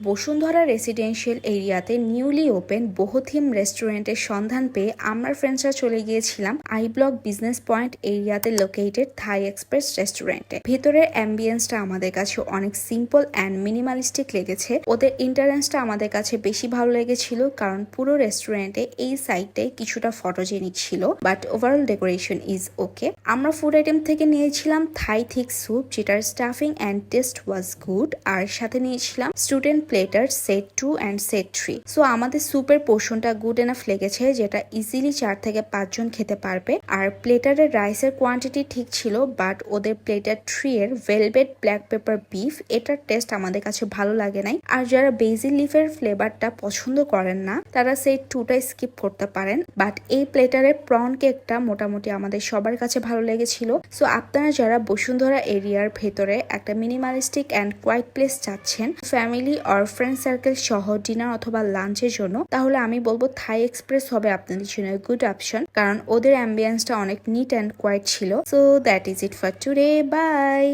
Bashundhara residential এরিয়াতে newly open বহুথিম রেস্টুরেন্টের সন্ধান পেয়ে আমরা ফ্রেন্ডসরা চলে গিয়েছিলাম আই ব্লক বিজনেস পয়েন্ট এরিয়াতে লোকেটেড থাই এক্সপ্রেস রেস্টুরেন্টে। ভেতরের অ্যাম্বিয়েন্সটা আমাদের কাছে অনেক সিম্পল অ্যান্ড মিনিমালিস্টিক লেগেছে। ওদের ইন্টারেন্সটা আমাদের কাছে বেশি ভালো লেগেছিল কারণ পুরো রেস্টুরেন্টে এই সাইডটাই কিছুটা ফটোজেনিক ছিল, but overall decoration is okay. আমরা ফুড আইটেম থেকে নিয়েছিলাম থাই থিক স্যুপ, যেটার stuffing and taste was good, আর সাথে নিয়েছিলাম student platter set 2 and set 3। So আমাদের স্যুপের পোর্শনটা গুড এনাফ লেগেছে, যেটা ইজিলি 4 থেকে 5 জন খেতে পারবে। আর প্লেটারের রাইসের কোয়ান্টিটি ঠিক ছিল, বাট ওদের প্লেটার 3 এর ভেলভেট ব্ল্যাক পেপার বিফ এটার টেস্ট আমাদের কাছে ভালো লাগে নাই। আর যারা বেজিল লিফের ফ্লেভারটা পছন্দ করেন না তারা সেট 2টা স্কিপ করতে পারেন। বাট এই প্লেটারের প্রন কেকটা মোটামুটি আমাদের সবার কাছে ভালো লেগেছিল। সো আপনারা যারা বসুন্ধরা এরিয়ার ভেতরে একটা মিনিমালিস্টিক অ্যান্ড কোয়াইট প্লেস চাচ্ছেন ফ্যামিলি আর ফ্রেন্ড সার্কেল সহ ডিনার অথবা লাঞ্চের জন্য, তাহলে আমি বলবো থাই এক্সপ্রেস হবে আপনাদের জন্য গুড অপশন, কারণ ওদের অ্যাম্বিয়েন্সটা অনেক নিট অ্যান্ড কোয়াইট ছিল। So that is it for today, by.